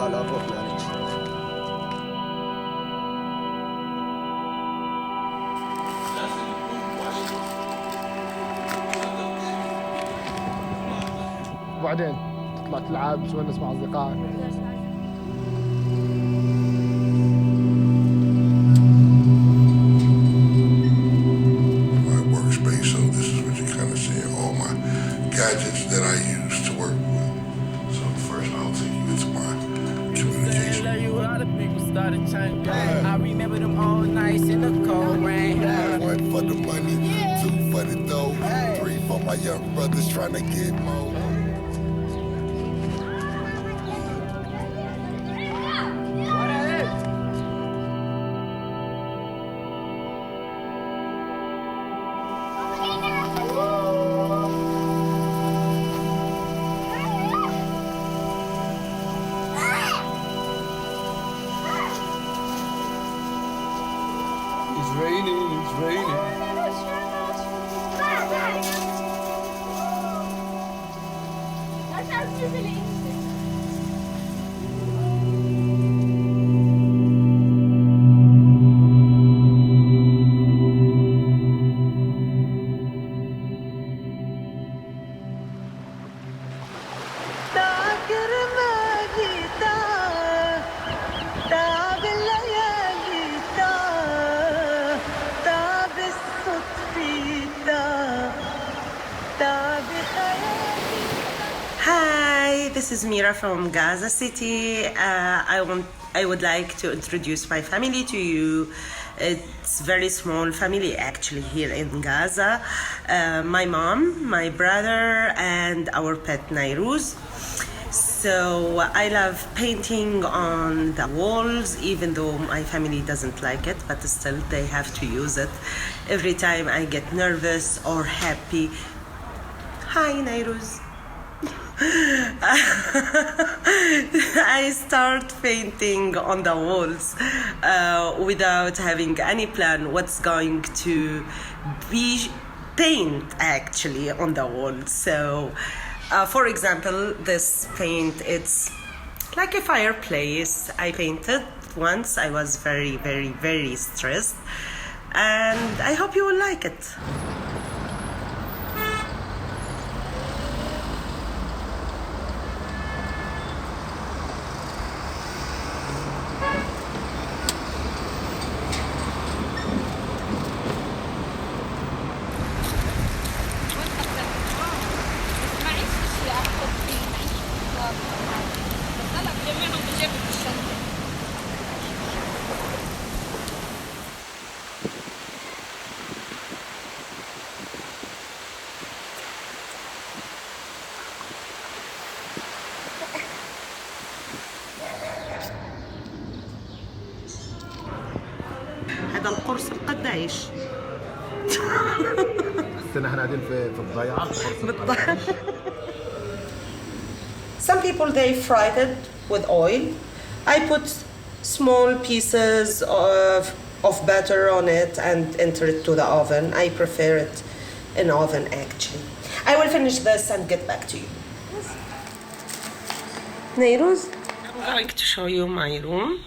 نطلع لنروح نعالج. وبعدين تطلع تلعب تونس مع أصدقائك. My workspace, so this is what you kind of see all my gadgets that I use to work with. So first I'll take you into my communication. I remember them all nights in the cold rain. One for the money, two for the dough, three for my young brothers trying to get more. It's raining, it's raining. Hi, this is Mira from Gaza City. I would like to introduce my family to you. It's a very small family actually here in Gaza. My mom, my brother, and our pet Nairuz. So I love painting on the walls, even though my family doesn't like it, but still they have to use it every time I get nervous or happy. Hi, Nairuz. I start painting on the walls without having any plan what's going to be paint actually on the walls. So for example, this paint, it's like a fireplace. I painted once. I was very, very, very stressed, and I hope you will like it. هذا القرص بقد عيش. استنى احنا قاعدين في الضيعة. Some people they fried it with oil. I put small pieces of butter on it and enter it to the oven. I prefer it in oven actually. I will finish this and get back to you. Nairuz, I'm going to show you my room.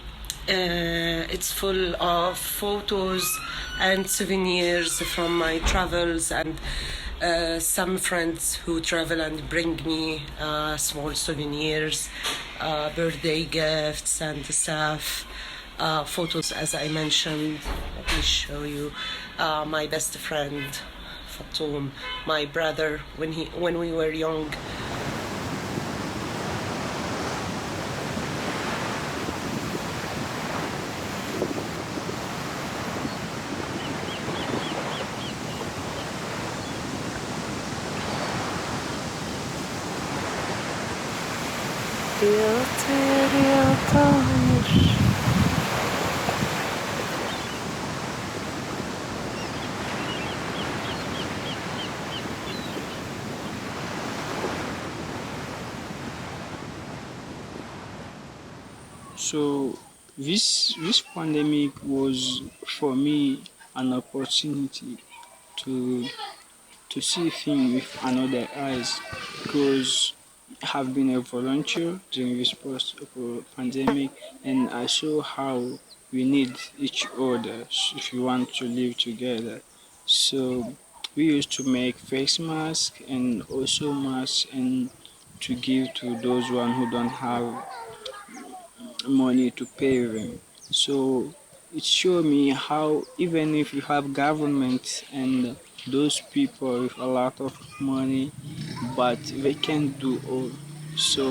It's full of photos and souvenirs from my travels and some friends who travel and bring me small souvenirs, birthday gifts and stuff, photos as I mentioned. Let me show you my best friend Fatoum, my brother when we were young. يا طير يا طاير. So this pandemic was for me an opportunity to see things with another eyes, because have been a volunteer during this post-pandemic, and I saw how we need each other if we want to live together. So we used to make face masks and also masks and to give to those one who don't have money to pay them. So it showed me how even if you have government and those people with a lot of money, but they can't do all. So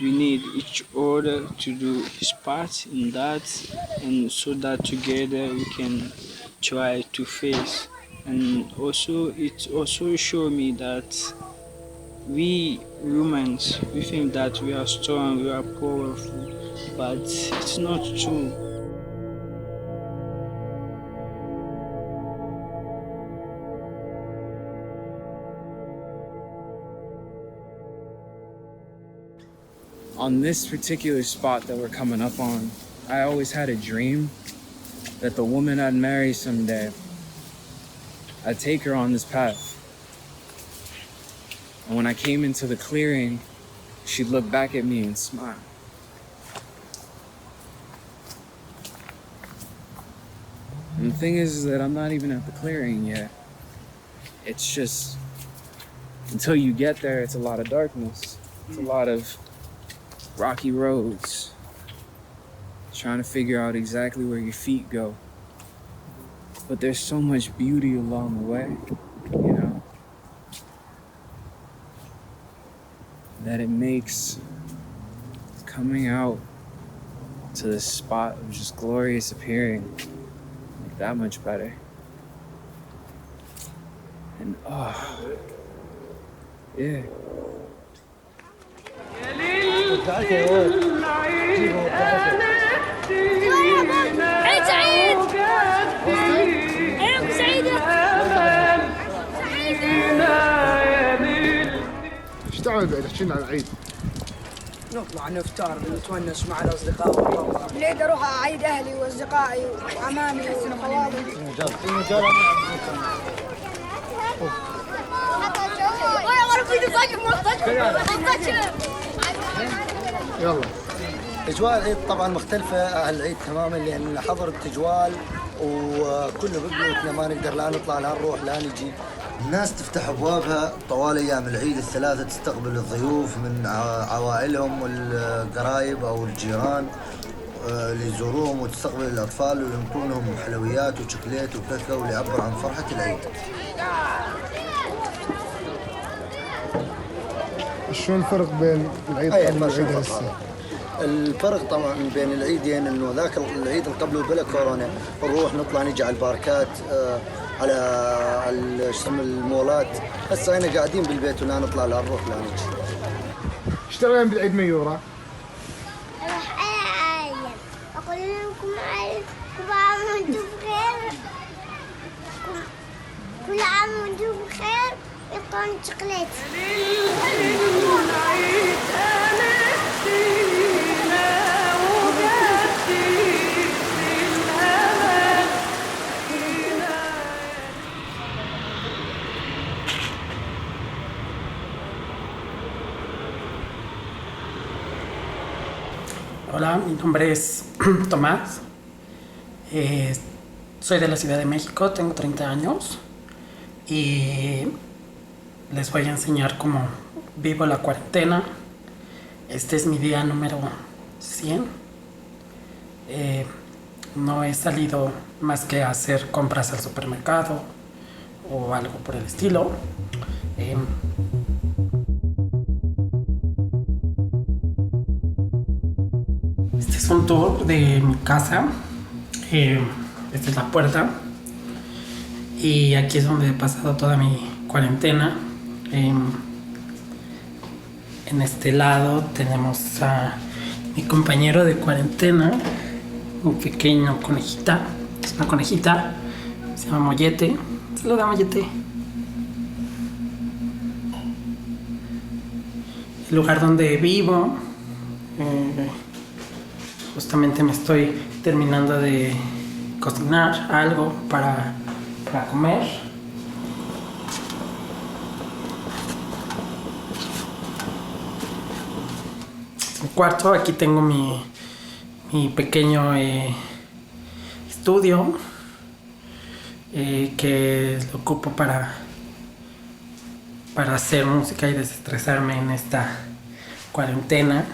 we need each other to do his part in that, and so that together we can try to face. And also it also showed me that we humans, we think that we are strong, we are powerful, but it's not true. On this particular spot that we're coming up on, I always had a dream that the woman I'd marry someday, I'd take her on this path. And when I came into the clearing, she'd look back at me and smile. And the thing is that I'm not even at the clearing yet. It's just, until you get there, it's a lot of darkness. It's a lot of rocky roads. Trying to figure out exactly where your feet go. But there's so much beauty along the way, you know? That it makes coming out to this spot of just glorious appearing that much better. And yeah. عيد سعيد! عيد سعيدة! ايش تعمل بعيد؟ احكي لنا عن العيد. نطلع نفطر نتونس مع الأصدقاء والربع. بالعيد أروح أعيد أهلي وأصدقائي وعمامي وخوالي. يلا. اجواء العيد طبعا مختلفه عن العيد تماما، لان حظر التجوال وكله ببيوتنا، ما نقدر لا نطلع لا نروح لا نجي. الناس تفتح ابوابها طوال ايام العيد الثلاثه، تستقبل الضيوف من عوائلهم والقرايب او الجيران اللي يزوروهم، وتستقبل الاطفال وينطونهم حلويات وشوكليت وكاكاو اللي يعبر عن فرحه العيد. شو الفرق بين العيد قبل والعيد هسه؟ الفرق طبعا بين العيدين انه ذاك العيد اللي قبله بلا كورونا نروح نطلع نجي على الباركات على المولات. هسه هنا قاعدين بالبيت ولا نطلع لا نروح لا نجي. ايش تسوين بالعيد ميورة؟ اروح اعاين اقول لكم كل عام وانتم بخير، كل عام وانتم بخير، يعطوني شوكولاتة. Hola, mi nombre es Tomás, soy de la Ciudad de México, tengo 30 años y les voy a enseñar cómo vivo la cuarentena. Este es mi día número 100. No he salido más que a hacer compras al supermercado o algo por el estilo. Este es un tour de mi casa. Esta es la puerta. Y aquí es donde he pasado toda mi cuarentena. En este lado tenemos a mi compañero de cuarentena, un pequeño conejita. Es una conejita, se llama Mollete. Saluda, Mollete. El lugar donde vivo, justamente me estoy terminando de cocinar algo para comer. cuarto. Aquí tengo mi pequeño estudio que lo ocupo para hacer música y desestresarme en esta cuarentena.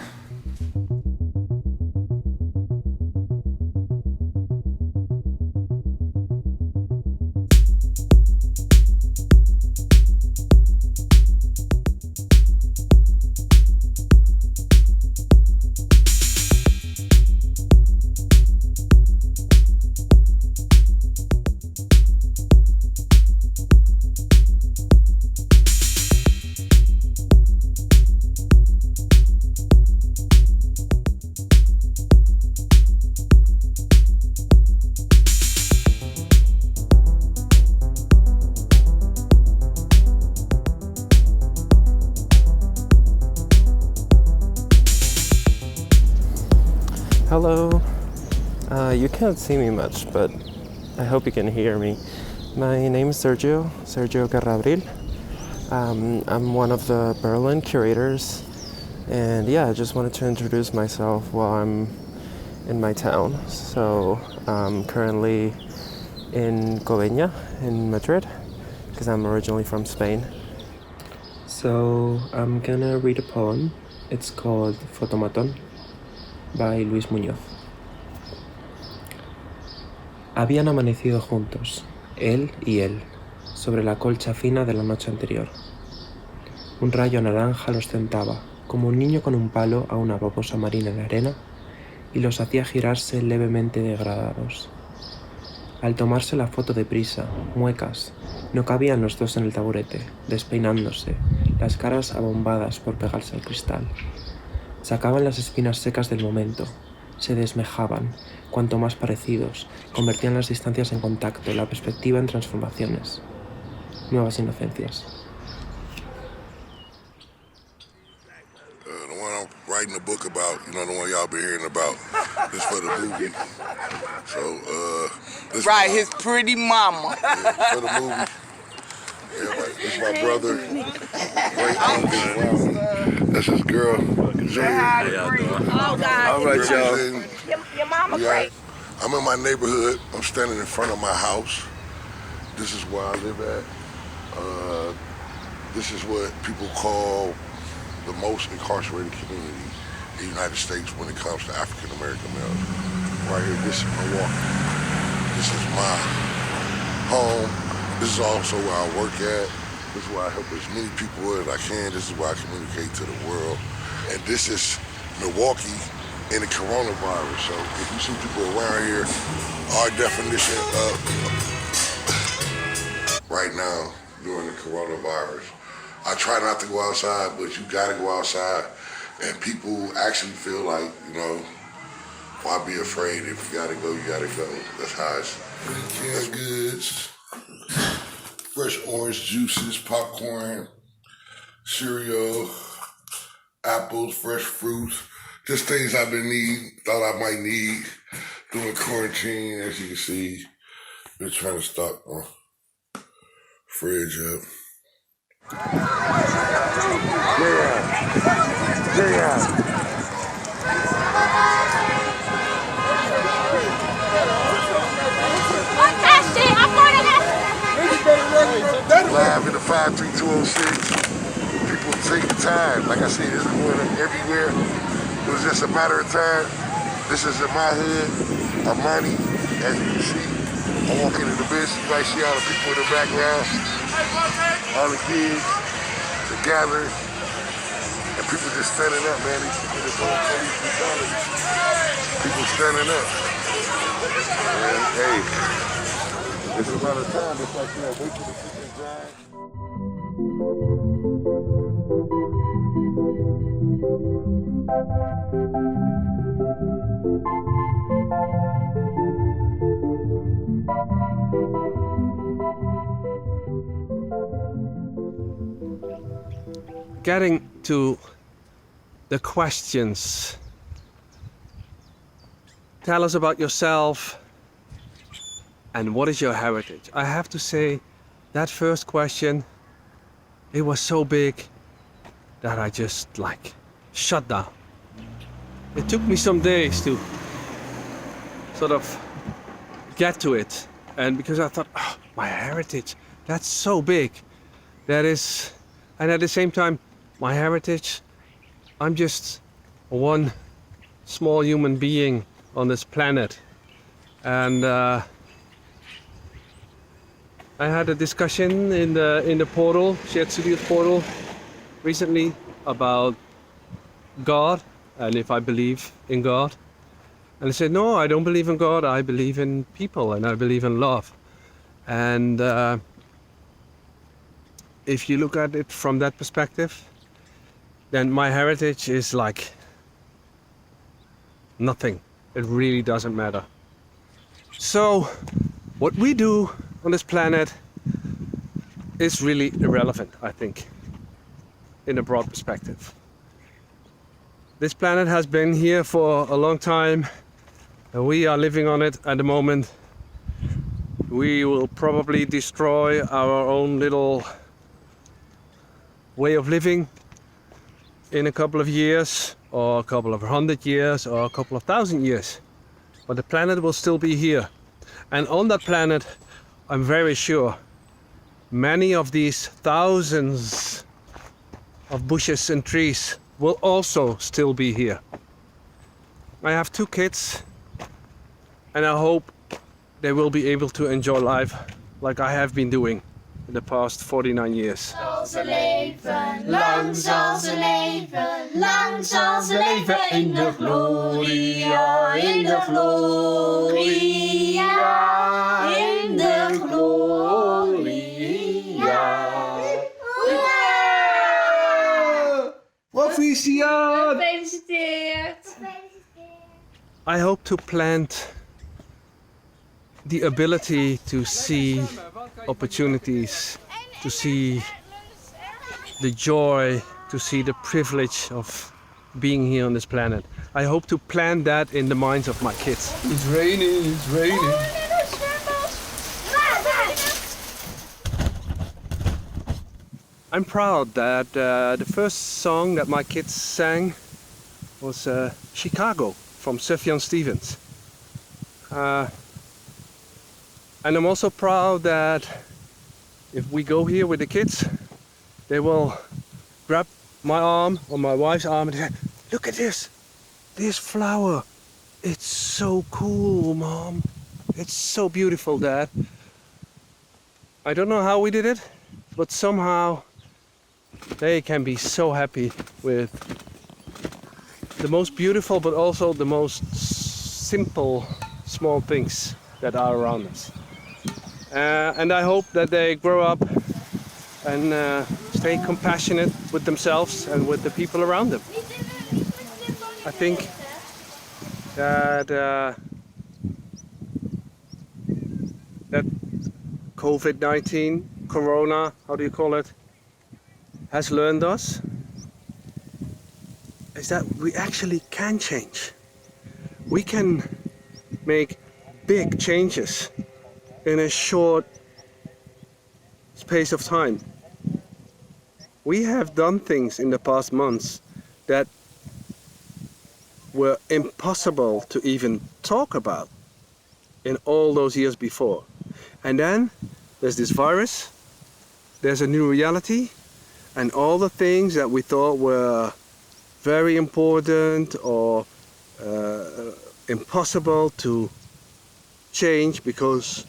Hello. You can't see me much, but I hope you can hear me. My name is Sergio Carrabril. I'm one of the Berlin curators, and yeah, I just wanted to introduce myself while I'm in my town. So I'm currently in Coveña, in Madrid, because I'm originally from Spain. So I'm gonna read a poem. It's called Fotomatón by Luis Muñoz. Habían amanecido juntos, él y él, sobre la colcha fina de la noche anterior. Un rayo naranja los tentaba, como un niño con un palo a una babosa marina en la arena, y los hacía girarse levemente degradados. Al tomarse la foto deprisa, muecas, no cabían los dos en el taburete, despeinándose, las caras abombadas por pegarse al cristal. Sacaban las espinas secas del momento, se desmejaban, cuanto más parecidos, convertían las distancias en contacto, la perspectiva en transformaciones. Nuevas inocencias. The one I'm writing a book about, the one y'all been hearing about, is for the movie. So, right, his pretty mama. Yeah, for the movie. Yeah, this is my brother. Great uncle. That's his girl. How y'all doing? Oh, God. All right, y'all. Your mama great. I'm in my neighborhood. I'm standing in front of my house. This is where I live at. This is what people call the most incarcerated community in the United States when it comes to African American males. Right here, this is Milwaukee. This is my home. This is also where I work at. This is where I help as many people as I can. This is where I communicate to the world. And this is Milwaukee in the coronavirus. So if you see people around here, our definition of right now during the coronavirus, I try not to go outside, but you gotta go outside. And people actually feel like, why be afraid? If you gotta go, you gotta go. That's how it's. Canned goods, fresh orange juices, popcorn, cereal, apples, fresh fruits, just things I've been thought I might need during quarantine. As you can see, been trying to stock my fridge up. Live in the 53206. People take time. Like I said, it's going up everywhere. It was just a matter of time. This is in my hood, Amani. As you can see, I'm walking in the business. You might see all the people in the background, all the kids, the gathering, and people just standing up, man. These people just on police brutality. People standing up. And, hey, it's about a time. It's like, wait till the chicken dry. Getting to the questions. Tell us about yourself and what is your heritage? I have to say, that first question, it was so big that I just shut down. it took me some days to sort of get to it. And because I thought, oh, my heritage, that's so big. That is, and at the same time, my heritage, I'm just one small human being on this planet. And I had a discussion in the portal, Shared Studios portal, recently about God and if I believe in God. And I said, no, I don't believe in God. I believe in people and I believe in love. And if you look at it from that perspective, then my heritage is like nothing. It really doesn't matter. So what we do on this planet is really irrelevant, I think, in a broad perspective. This planet has been here for a long time, and we are living on it at the moment. We will probably destroy our own little way of living in a couple of years, or a couple of 100 years, or a couple of 1,000 years. But the planet will still be here. And on that planet, I'm very sure, many of these thousands of bushes and trees will also still be here. I have 2 kids, and I hope they will be able to enjoy life like I have been doing in the past 49 years. Lang zal ze leven, lang zal ze leven, lang zal ze leven in de gloria, in de gloria, in de gloria. Proficiat! Gefeliciteerd! I hope to plant the ability to see opportunities, to see the joy, to see the privilege of being here on this planet. I hope to plant that in the minds of my kids. It's raining, it's raining. I'm proud that the first song that my kids sang was Chicago from Sufjan Stevens. And I'm also proud that if we go here with the kids, they will grab my arm or my wife's arm and say, look at this flower. It's so cool, Mom. It's so beautiful, Dad. I don't know how we did it, but somehow they can be so happy with the most beautiful but also the most simple small things that are around us. And I hope that they grow up and stay compassionate with themselves and with the people around them. I think that that COVID-19, Corona, how do you call it, has learned us is that we actually can change. We can make big changes in a short space of time. We have done things in the past months that were impossible to even talk about in all those years before. And then there's this virus, there's a new reality, and all the things that we thought were very important or impossible to change because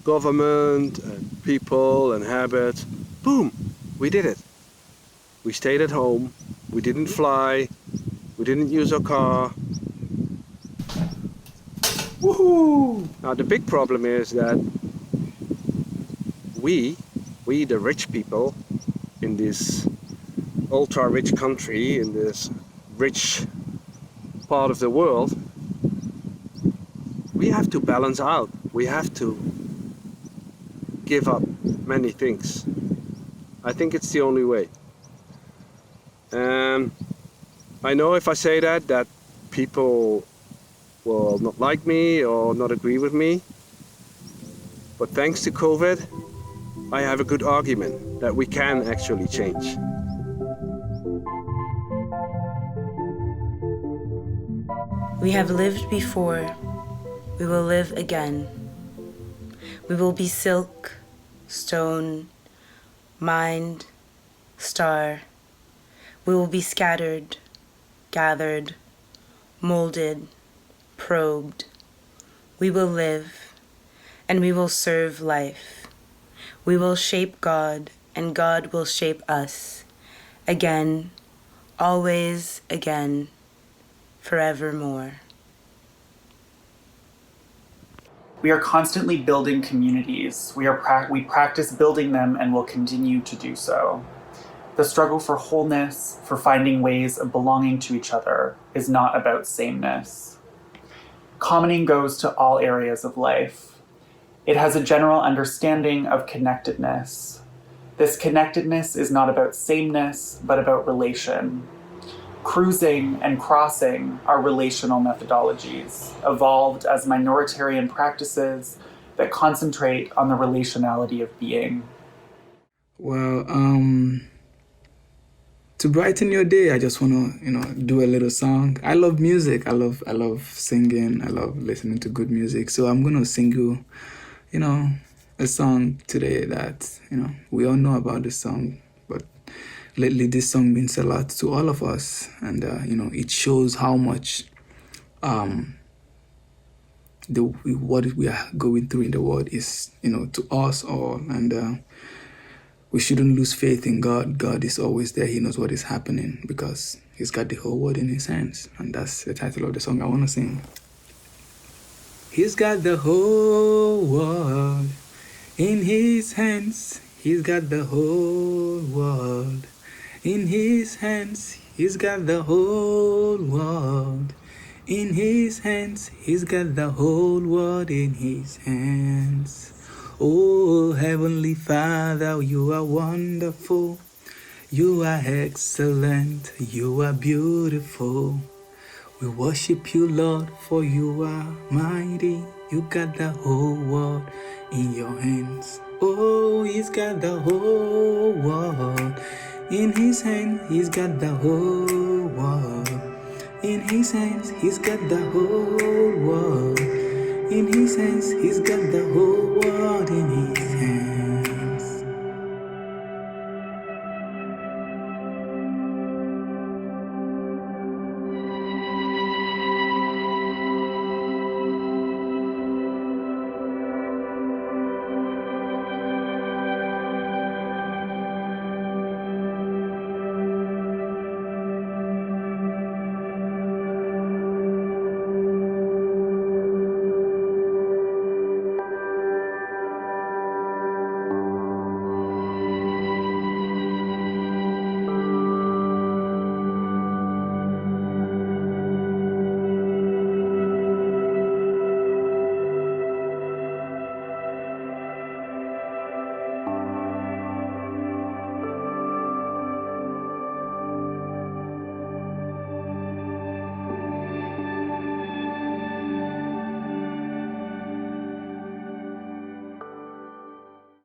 government and people and habits, boom, we did it. We stayed at home, we didn't fly, we didn't use our car. Woohoo! Now the big problem is that we the rich people in this ultra-rich country, in this rich part of the world, we have to balance out. We have to give up many things. I think it's the only way. I know if I say that people will not like me or not agree with me. But thanks to COVID, I have a good argument that we can actually change. We have lived before, we will live again. We will be silk, stone, mind, star. We will be scattered, gathered, molded, probed. We will live, and we will serve life. We will shape God, and God will shape us. Again, always again, forevermore. We are constantly building communities. We practice building them and will continue to do so. The struggle for wholeness, for finding ways of belonging to each other, is not about sameness. Commoning goes to all areas of life. It has a general understanding of connectedness. This connectedness is not about sameness, but about relation. Cruising and crossing are relational methodologies, evolved as minoritarian practices that concentrate on the relationality of being. Well, to brighten your day, I just want to, do a little song. I love music. I love singing. I love listening to good music. So I'm gonna sing you, a song today that, we all know about this song, but lately this song means a lot to all of us. And, it shows how much what we are going through in the world is, to us all. And we shouldn't lose faith in God. God is always there. He knows what is happening because he's got the whole world in his hands. And that's the title of the song I want to sing. He's got the whole world in his hands. He's got the whole world in his hands. He's got the whole world in his hands. He's got the whole world in his hands. Oh, Heavenly Father, you are wonderful. You are excellent. You are beautiful. We worship you, Lord, for you are mighty. You got the whole world in your hands. Oh, he's got the whole world in his hands. He's got the whole world in his hands. He's got the whole world in his hands. He's got the whole